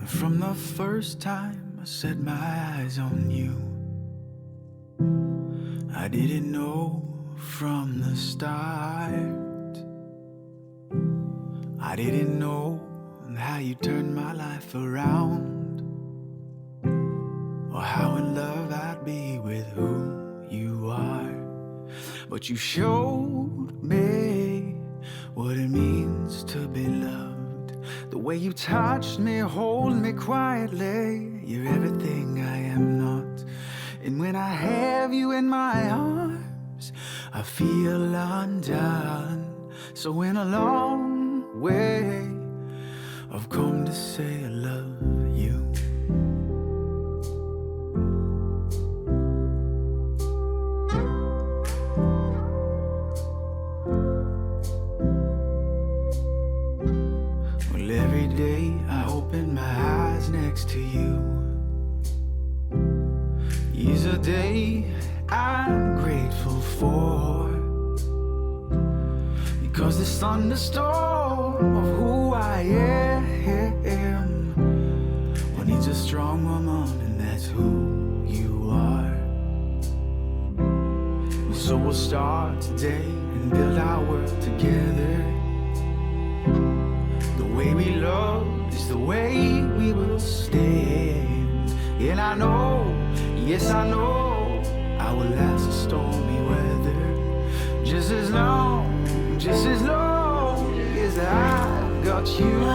From the first time I set my eyes on you, I didn't know from the start. I didn't know how you turned my life around, or how in love I'd be with who you are. But you showed me what it means to be loved. The way you touched me, hold me quietly. You're everything I am not. And when I have you in my arms, I feel undone. So in a long way, I've come to say I love you. Well, every day I open my eyes next to you is a day I'm grateful for, because this thunderstorm of who I am, well, needs a strong woman, and that's who you are. So we'll start today and build our world together. The way we love is the way we will stand. And I know, yes I know, I will last the stormy weather. Just as long as I've got you.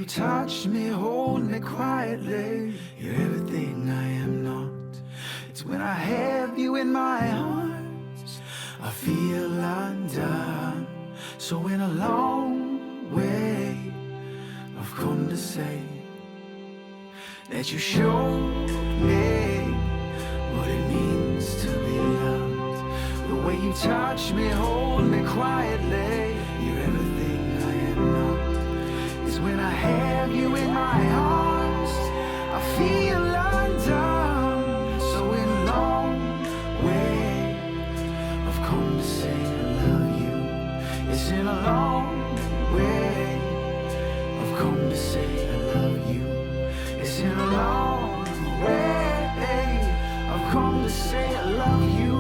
Touch me, hold me quietly. You're everything I am not. It's when I have you in my arms, I feel undone. So in a long way, I've come to say that you showed me what it means to be loved. The way you touch me, hold me quietly. You're everything I am not. When I have you in my arms, I feel undone. So in a long way, I've come to say I love you. It's in a long way, I've come to say I love you. It's in a long way, I've come to say I love you.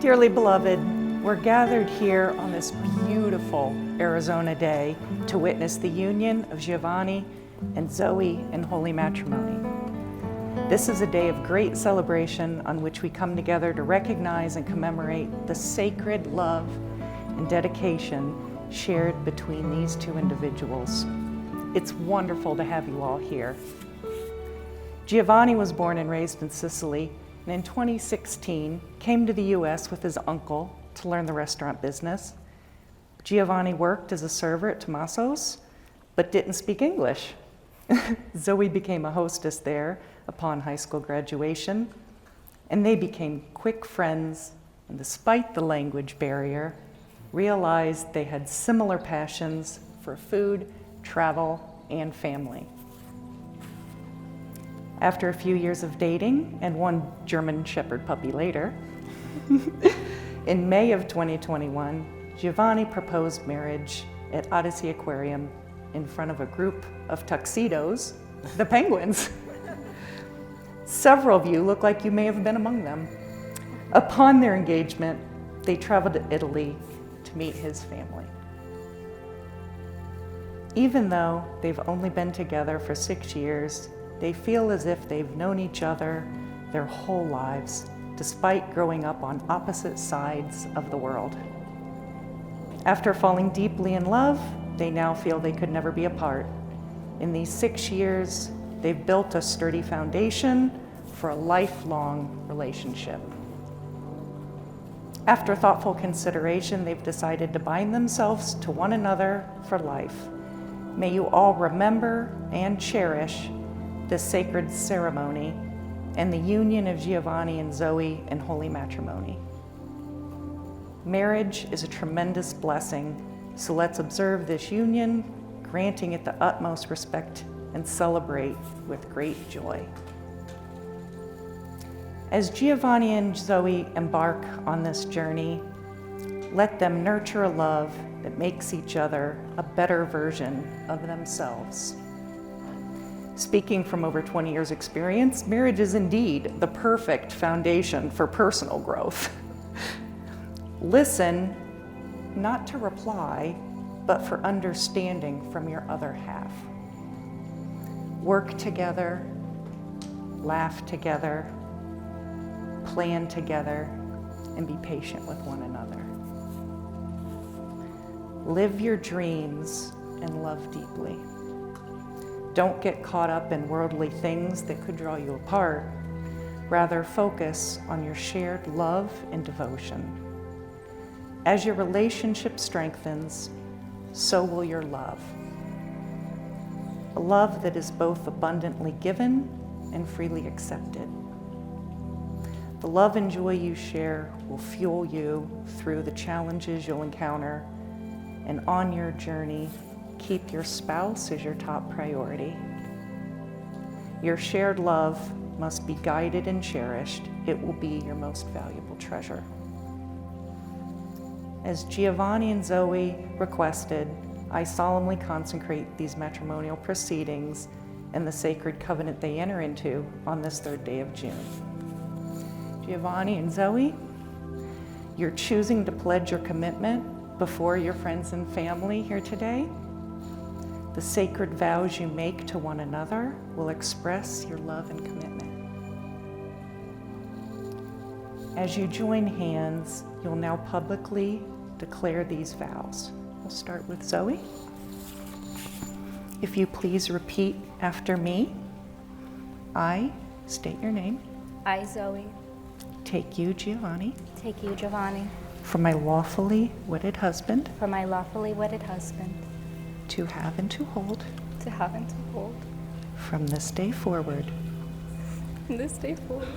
Dearly beloved, We're gathered here on this beautiful Arizona day to witness the union of Giovanni and Zoe in holy matrimony. This is a day of great celebration on which we come together to recognize and commemorate the sacred love and dedication shared between these two individuals. It's wonderful to have you all here. Giovanni was born and raised in Sicily, and in 2016 came to the US with his uncle to learn the restaurant business. Giovanni worked as a server at Tommaso's, but didn't speak English. Zoe became a hostess there upon high school graduation, and they became quick friends, and despite the language barrier, realized they had similar passions for food, travel, and family. After a few years of dating and one German Shepherd puppy later, in May of 2021, Giovanni proposed marriage at Odyssey Aquarium in front of a group of tuxedos, the penguins. Several of you look like you may have been among them. Upon their engagement, they traveled to Italy to meet his family. Even though they've only been together for 6 years, they feel as if they've known each other their whole lives, despite growing up on opposite sides of the world. After falling deeply in love, they now feel they could never be apart. In these 6 years, they've built a sturdy foundation for a lifelong relationship. After thoughtful consideration, they've decided to bind themselves to one another for life. May you all remember and cherish this sacred ceremony and the union of Giovanni and Zoe in holy matrimony. Marriage is a tremendous blessing, so let's observe this union, granting it the utmost respect and celebrate with great joy. As Giovanni and Zoe embark on this journey, let them nurture a love that makes each other a better version of themselves. Speaking from over 20 years' experience, marriage is indeed the perfect foundation for personal growth. Listen, not to reply, but for understanding from your other half. Work together, laugh together, plan together, and be patient with one another. Live your dreams and love deeply. Don't get caught up in worldly things that could draw you apart. Rather, focus on your shared love and devotion. As your relationship strengthens, so will your love. A love that is both abundantly given and freely accepted. The love and joy you share will fuel you through the challenges you'll encounter, and on your journey, keep your spouse as your top priority. Your shared love must be guided and cherished. It will be your most valuable treasure. As Giovanni and Zoe requested, I solemnly consecrate these matrimonial proceedings and the sacred covenant they enter into on this 3rd day of June. Giovanni and Zoe, you're choosing to pledge your commitment before your friends and family here today. The sacred vows you make to one another will express your love and commitment. As you join hands, you'll now publicly declare these vows. We'll start with Zoe. If you please repeat after me. I state your name. I, Zoe. Take you, Giovanni. Take you, Giovanni. For my lawfully wedded husband. For my lawfully wedded husband. To have and to hold. To have and to hold. From this day forward. From this day forward.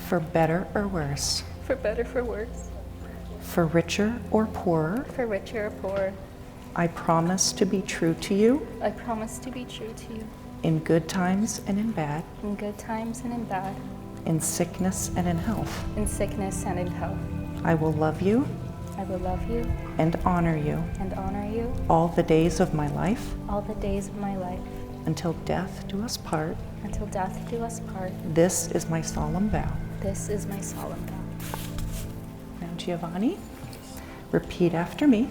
For better or worse. For better, for worse. For richer or poorer. For richer or poorer. I promise to be true to you. I promise to be true to you. In good times and in bad. In good times and in bad. In sickness and in health. In sickness and in health. I will love you. I will love you. And honor you. And honor you. All the days of my life. All the days of my life. Until death do us part. Until death do us part. This is my solemn vow. This is my solemn vow. Now, Giovanni. Repeat after me.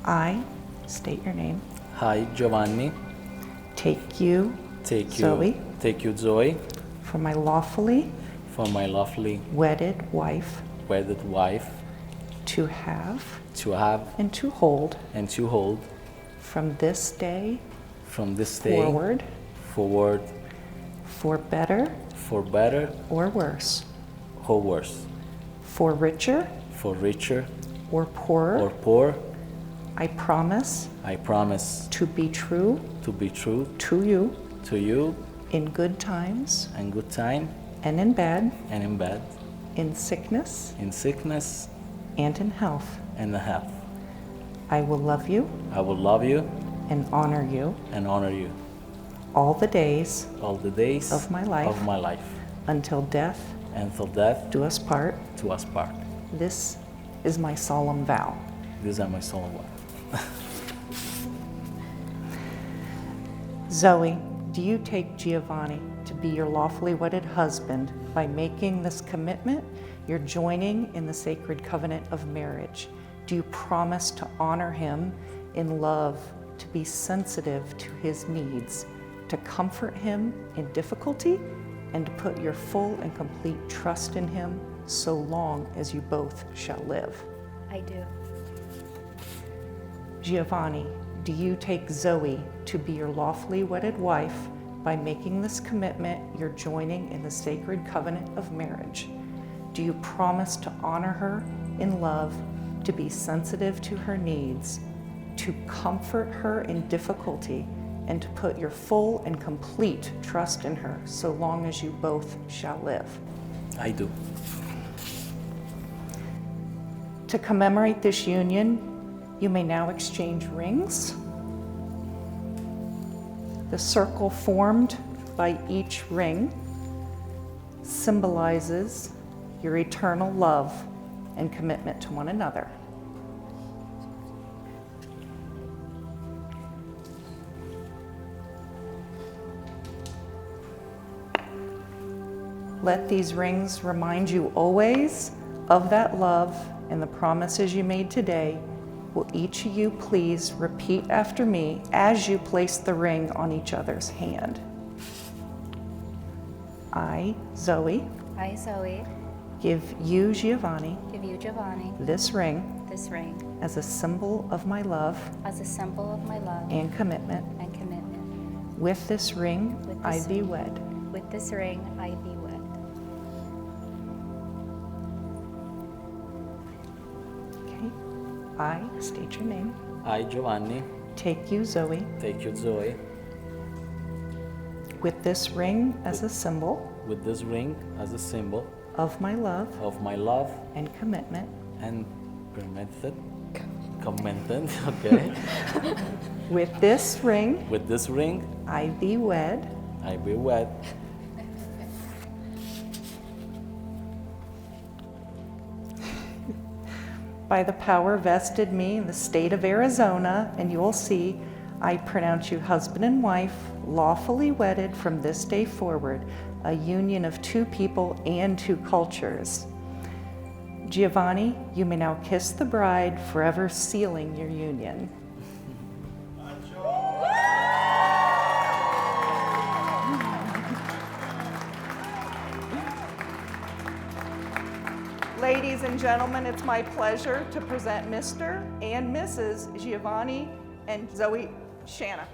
I, state your name, I, Giovanni, take you, Zoe, Zoe, for my lawfully for my lovely wedded wife, to have and to hold and to hold from this day from this day forward for better or worse, or worse, for richer for richer or poorer. or poor. I promise I promise to be true to be true to you to you in good times in good time and in bad, and in bad, in sickness in sickness and in health. and in health. I will love you I will love you and honor you and honor you all the days all the days of my life until death until death do us part. to us part. This is my solemn vow. These are my solemn vows. Zoe, do you take Giovanni to be your lawfully wedded husband by making this commitment? You're joining in the sacred covenant of marriage. Do you promise to honor him in love, to be sensitive to his needs, to comfort him in difficulty, and to put your full and complete trust in him so long as you both shall live? I do. Giovanni, do you take Zoe to be your lawfully wedded wife by making this commitment? You're joining in the sacred covenant of marriage. Do you promise to honor her in love, to be sensitive to her needs, to comfort her in difficulty, and to put your full and complete trust in her so long as you both shall live? I do. To commemorate this union, you may now exchange rings. The circle formed by each ring symbolizes your eternal love and commitment to one another. Let these rings remind you always of that love and the promises you made today. Will each of you please repeat after me as you place the ring on each other's hand? I, Zoe, give you, Giovanni, this ring as a symbol of my love and commitment. With this ring, I be wed. With this ring, I be wed. Okay. I, state your name, I, Giovanni, take you, Zoe, Zoe, with this ring as a symbol with this ring as a symbol of my love of my love and commitment. and commitment, okay? With this ring, With this ring, I be wed. I be wed. By the power vested me in the state of Arizona, and you will see, I pronounce you husband and wife, lawfully wedded from this day forward, a union of two people and two cultures. Giovanni, you may now kiss the bride, forever sealing your union. Ladies and gentlemen, it's my pleasure to present Mr. and Mrs. Giovanni and Zoe Siena.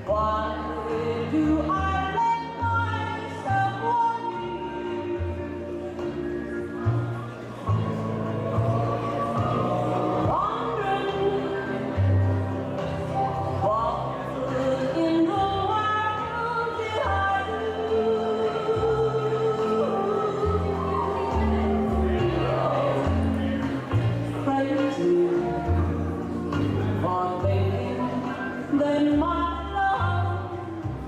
Why do I let myself wandering? What good in the world did I do? Crazy for thinking that my love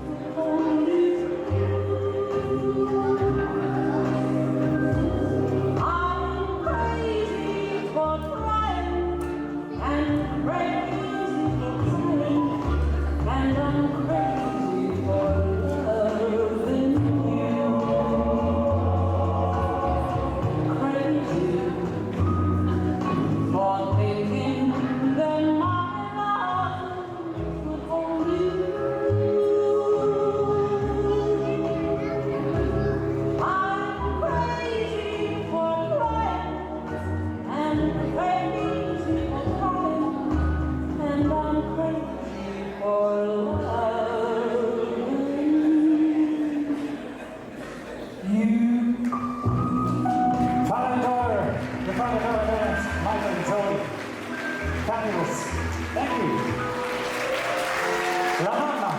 would hold you. I'm crazy for trying and crazy for trying, and I'm crazy for loving you. Crazy for thinking that my love would hold you. I'm crazy for crying and crazy for crying, and I'm crazy for loving you. Father and daughter, the father and daughter parents, Michael and Zoe. Fabulous. Thank you. La mamma.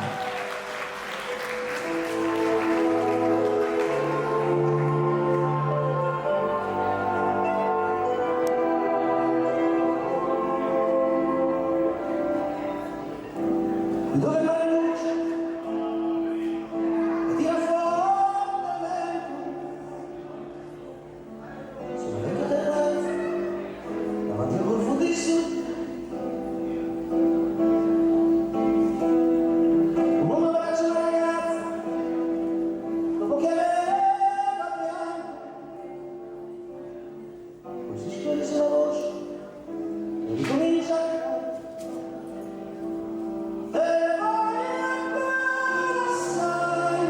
Dove va la luce e tira fuori dal vento, sulla vecchia terrazza, davanti al golfo di sud. Un uomo abbraccia una ragazza dopo che aveva pianto, poi si scioglie la voce e ricomincia a cantare. E poi ancora sai,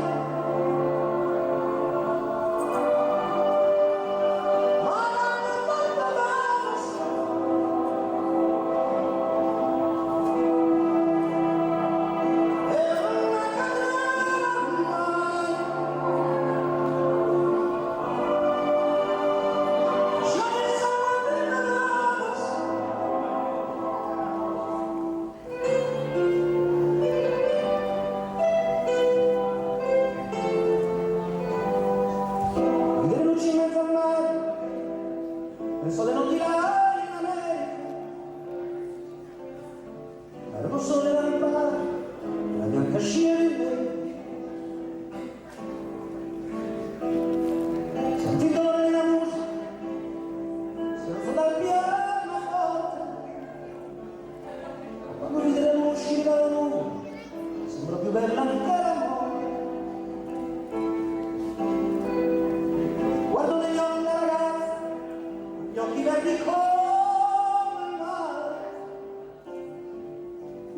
ma l'hanno fatta basta. E non accadrà mai. Scioglie il sangue prima d'ora. Vedere luci in mezzo al mare, nel sole non di là in America. Era un sole da ripare, la bianca scia di me. Sentì il dolore della musica, si alzò dal piano forte. Ma quando vide le luci dalla nube, sembrò più bella anche la morte. Guardo negli occhi la ragazza, gli occhi verdi come il mare.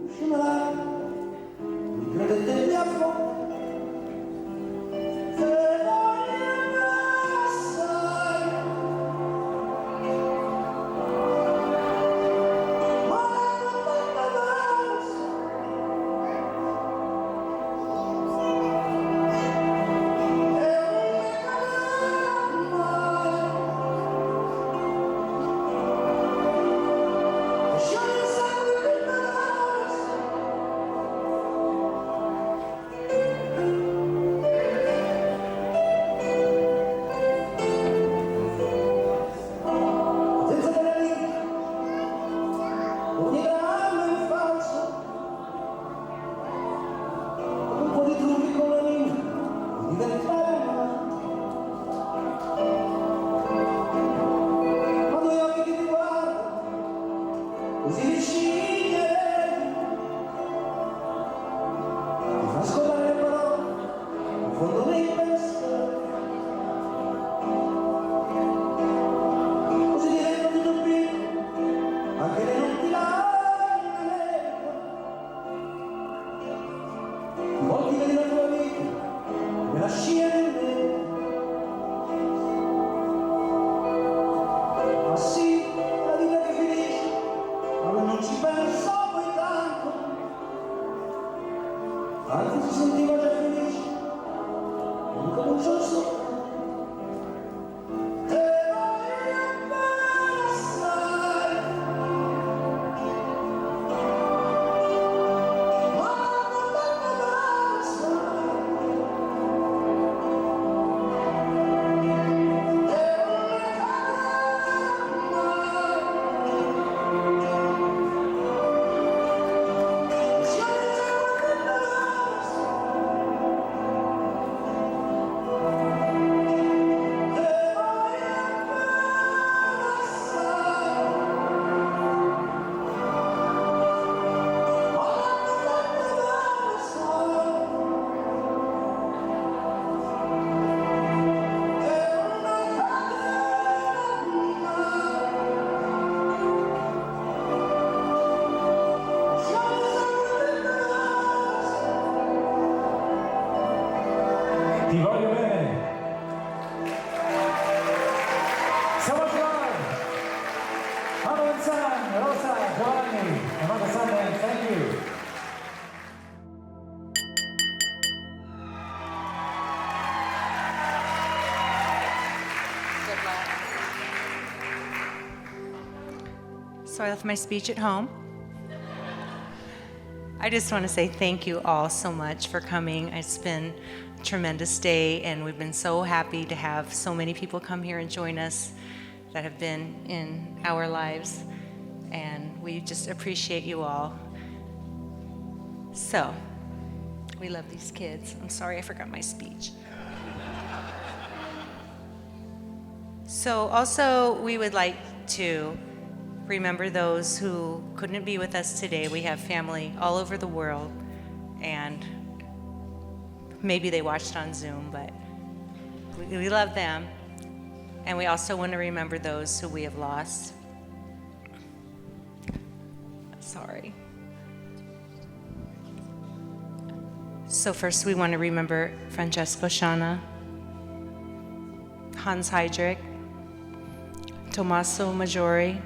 Uscì una lacrima, mi credette di affrontare. Se voglio assai, ma l'hanno fatta basta. E non accadrà mai. E scioglie il sangue prima d'ora. Antes ti sentiva già felice, incominciò il sogno. E vai passare. Ma non passare. Ti voglio bene. So much love. Mama and son, Rosa, Giovanni, and Mama Sunday, thank you. So I left my speech at home. I just want to say thank you all so much for coming. It's been a tremendous day, and we've been so happy to have so many people come here and join us that have been in our lives, and we just appreciate you all. So, we love these kids. I'm sorry I forgot my speech. So also, we would like to remember those who couldn't be with us today. We have family all over the world, and maybe they watched on Zoom, but we love them. And we also want to remember those who we have lost. Sorry. So first we want to remember Francesco Shana, Hans Heydrich, Tommaso Maggiore,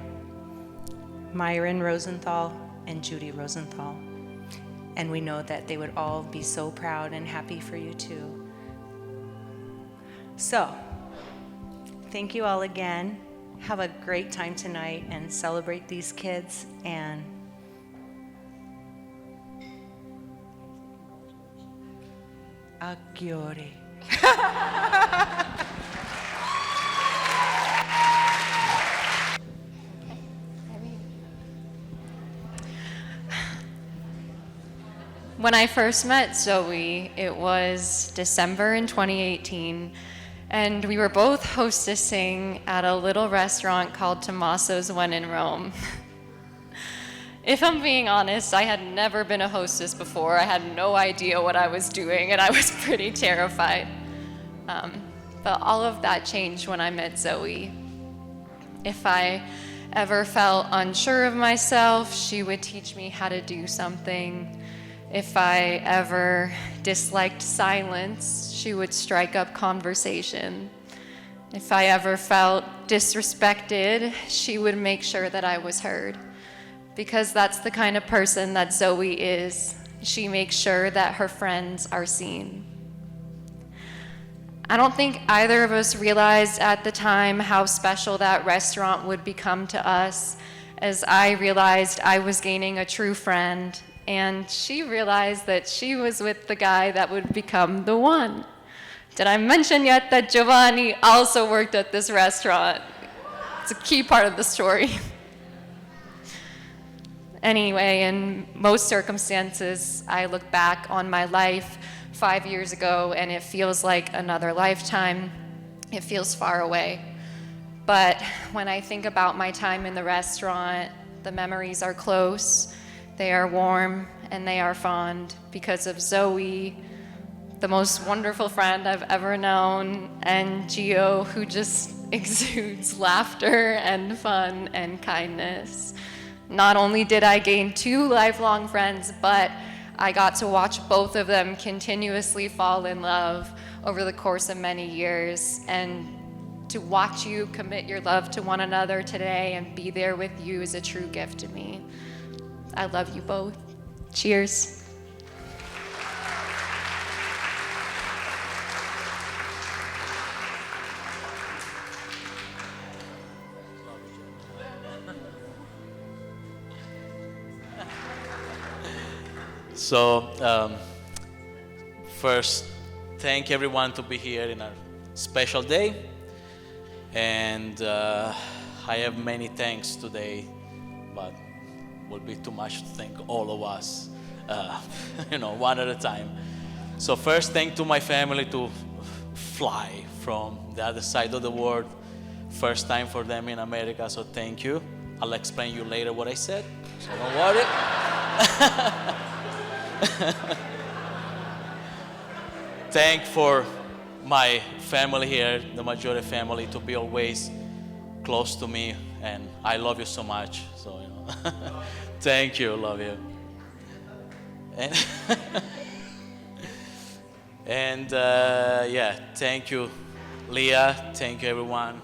Myron Rosenthal, and Judy Rosenthal. And we know that they would all be so proud and happy for you too. So, thank you all again. Have a great time tonight and celebrate these kids. And Auguri. When I first met Zoe, it was December in 2018, and we were both hostessing at a little restaurant called Tommaso's when in Rome. If I'm being honest, I had never been a hostess before. I had no idea what I was doing, and I was pretty terrified. But all of that changed when I met Zoe. If I ever felt unsure of myself, she would teach me how to do something. If I ever disliked silence, she would strike up conversation. If I ever felt disrespected, she would make sure that I was heard. Because that's the kind of person that Zoe is. She makes sure that her friends are seen. I don't think either of us realized at the time how special that restaurant would become to us, as I realized I was gaining a true friend, and she realized that she was with the guy that would become the one. Did I mention yet that Giovanni also worked at this restaurant? It's a key part of the story. Anyway, in most circumstances, I look back on my life 5 years ago and it feels like another lifetime. It feels far away. But when I think about my time in the restaurant, the memories are close. They are warm and they are fond because of Zoe, the most wonderful friend I've ever known, and Gio, who just exudes laughter and fun and kindness. Not only did I gain 2 lifelong friends, but I got to watch both of them continuously fall in love over the course of many years, and to watch you commit your love to one another today and be there with you is a true gift to me. I love you both. Cheers. So, first, thank everyone to be here in a special day. And I have many thanks today, but it will be too much to thank all of us, one at a time. So first, thank to my family to fly from the other side of the world. First time for them in America, so thank you. I'll explain you later what I said, so don't worry. Thank for my family here, the Maggiore family, to be always close to me, and I love you so much. So thank you, love you. And thank you, Leah. Thank you, everyone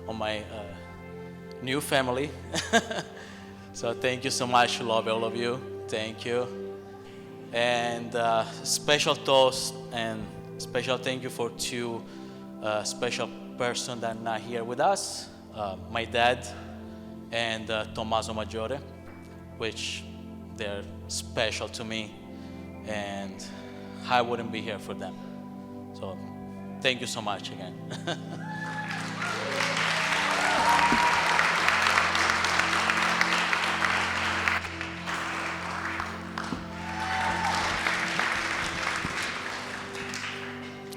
on my new family. So thank you so much. Love all of you. Thank you. And special toast and special thank you for two special persons that are not here with us. My dad and Tommaso Maggiore, which they're special to me, and I wouldn't be here for them. So thank you so much again.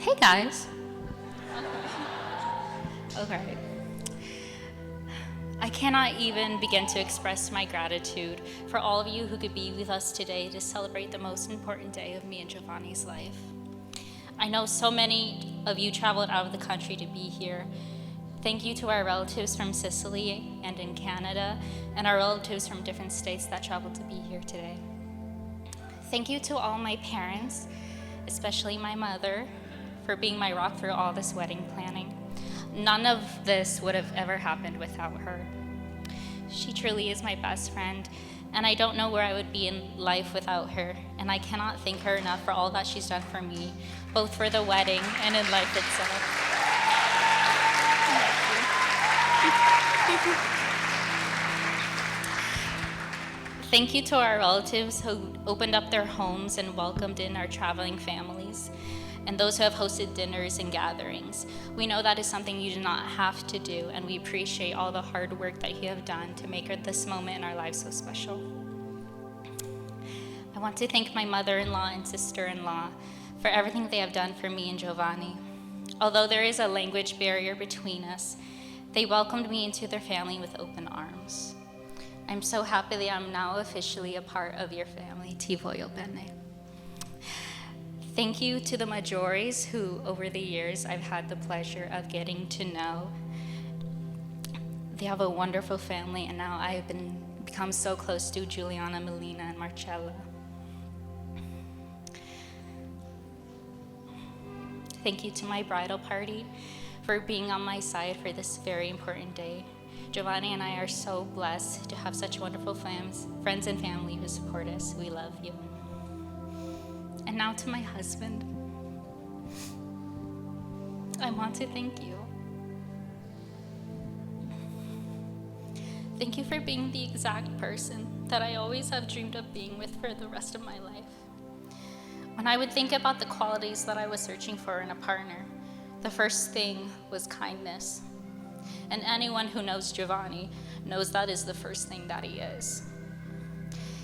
Hey guys. Okay. I cannot even begin to express my gratitude for all of you who could be with us today to celebrate the most important day of me and Giovanni's life. I know so many of you traveled out of the country to be here. Thank you to our relatives from Sicily and in Canada, and our relatives from different states that traveled to be here today. Thank you to all my parents, especially my mother, for being my rock through all this wedding planning. None of this would have ever happened without her. She truly is my best friend, and I don't know where I would be in life without her, and I cannot thank her enough for all that she's done for me, both for the wedding and in life itself. Thank you to our relatives who opened up their homes and welcomed in our traveling families, and those who have hosted dinners and gatherings. We know that is something you do not have to do, and we appreciate all the hard work that you have done to make this moment in our lives so special. I want to thank my mother-in-law and sister-in-law for everything they have done for me and Giovanni. Although there is a language barrier between us, they welcomed me into their family with open arms. I'm so happy that I'm now officially a part of your family. Ti voglio bene. Thank you to the Maggiores who, over the years, I've had the pleasure of getting to know. They have a wonderful family, and now I have become so close to Giuliana, Melina, and Marcella. Thank you to my bridal party for being on my side for this very important day. Giovanni and I are so blessed to have such wonderful friends and family who support us. We love you. And now to my husband. I want to thank you. Thank you for being the exact person that I always have dreamed of being with for the rest of my life. When I would think about the qualities that I was searching for in a partner, the first thing was kindness. And anyone who knows Giovanni knows that is the first thing that he is.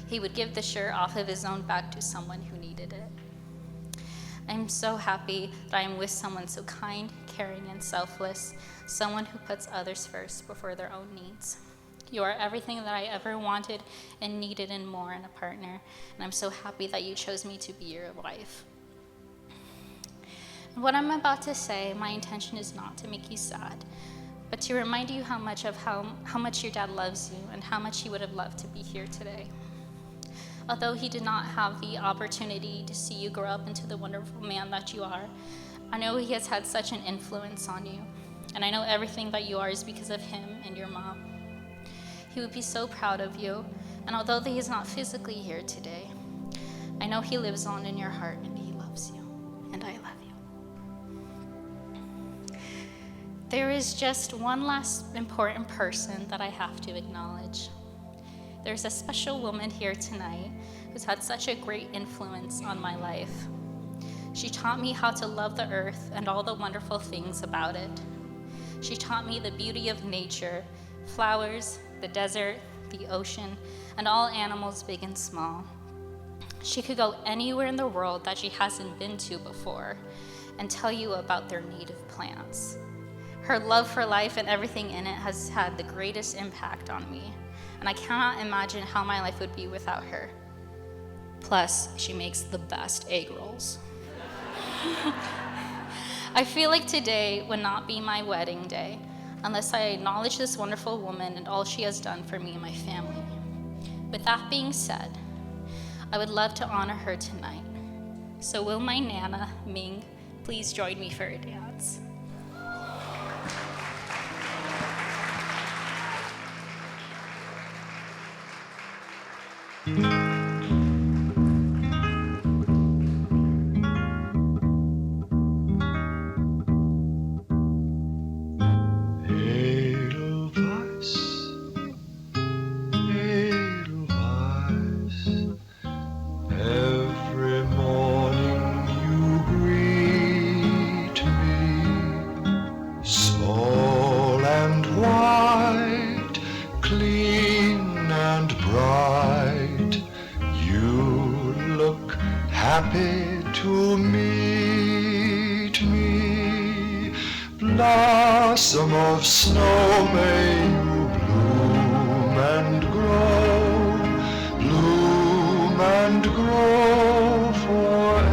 He would give the shirt off of his own back to someone who needed it. I'm so happy that I'm with someone so kind, caring, and selfless, someone who puts others first before their own needs. You are everything that I ever wanted and needed and more in a partner, and I'm so happy that you chose me to be your wife. And what I'm about to say, my intention is not to make you sad, but to remind you how much your dad loves you and how much he would have loved to be here today. Although he did not have the opportunity to see you grow up into the wonderful man that you are, I know he has had such an influence on you, and I know everything that you are is because of him and your mom. He would be so proud of you, and although he is not physically here today, I know he lives on in your heart and he loves you, and I love you. There is just one last important person that I have to acknowledge. there's a special woman here tonight who's had such a great influence on my life. She taught me how to love the earth and all the wonderful things about it. She taught me the beauty of nature, flowers, the desert, the ocean, and all animals big and small. She could go anywhere in the world that she hasn't been to before and tell you about their native plants. Her love for life and everything in it has had the greatest impact on me, and I cannot imagine how my life would be without her. Plus, she makes the best egg rolls. I feel like today would not be my wedding day unless I acknowledge this wonderful woman and all she has done for me and my family. With that being said, I would love to honor her tonight. So will my Nana, Ming, please join me for a dance? Every morning you greet me, small and white, clean and bright. You look happy to meet me. Blossom of snow, may you bloom and grow, bloom and grow forever.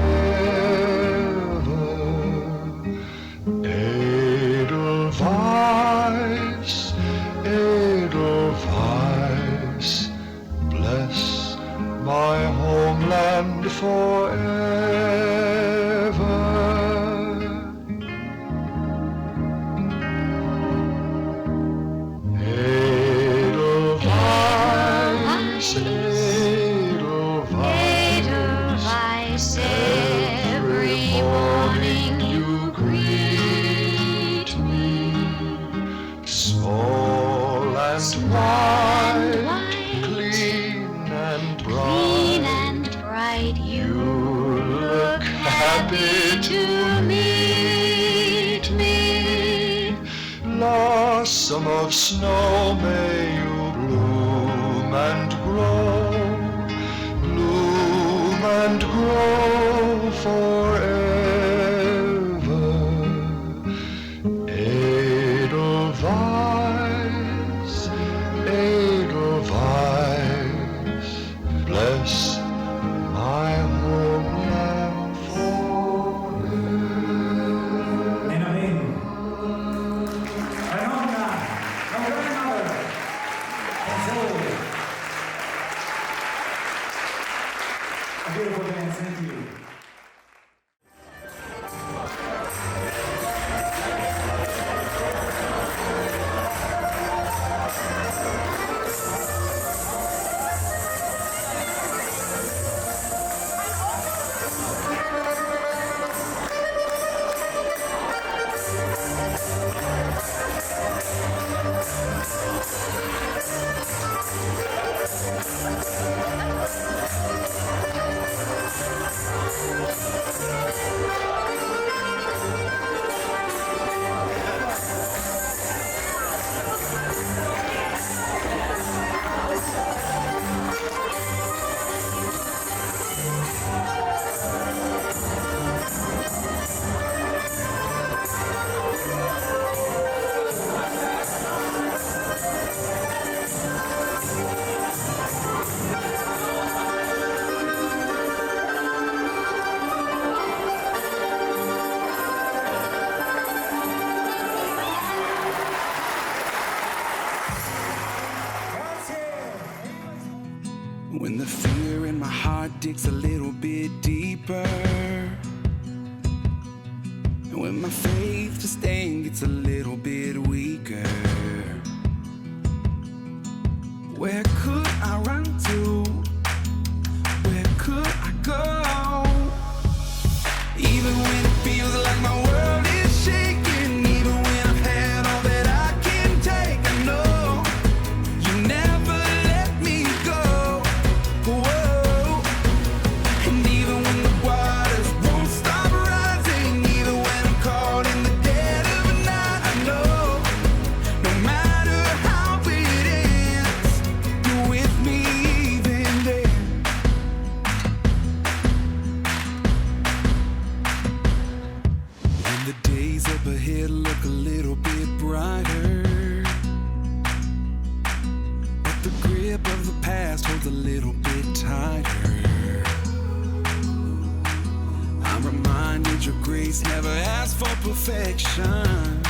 Edelweiss, Edelweiss, bless my homeland forever. Edelweiss, Edelweiss, every morning you greet me, small and white, clean and bright. You look happy to meet me. Blossom of snow, may you bloom and grow, bloom and grow forever. Edelweiss, Edelweiss, bless my homeland forever. And amen. Ramona, my grandmother, and Zoe. A beautiful dance, thank you. When the fear in my heart digs a little bit deeper, and when my faith to stand gets a little bit weaker, where could I run to? Where could I go? Even when it feels like my world is shaking, even when I've had all that I can take, I know you never let me go. days up ahead look a little bit brighter, but the grip of the past holds a little bit tighter. I'm reminded your grace never asked for perfection.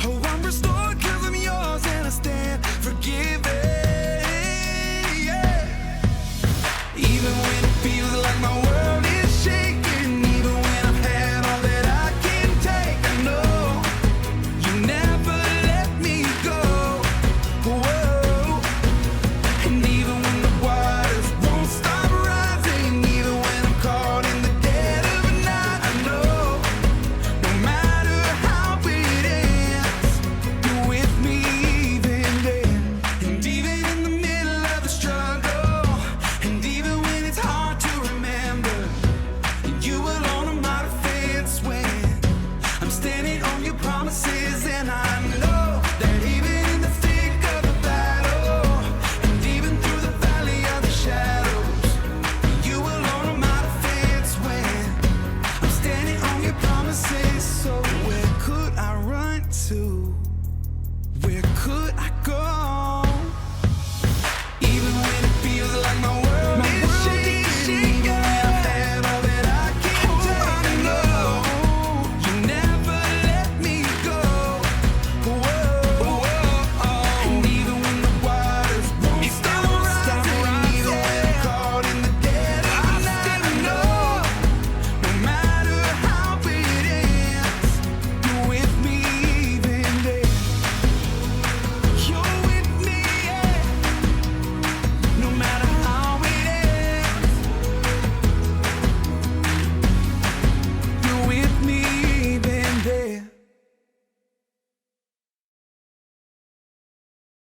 Oh, I'm restored 'cause I'm yours and I stand forgiven.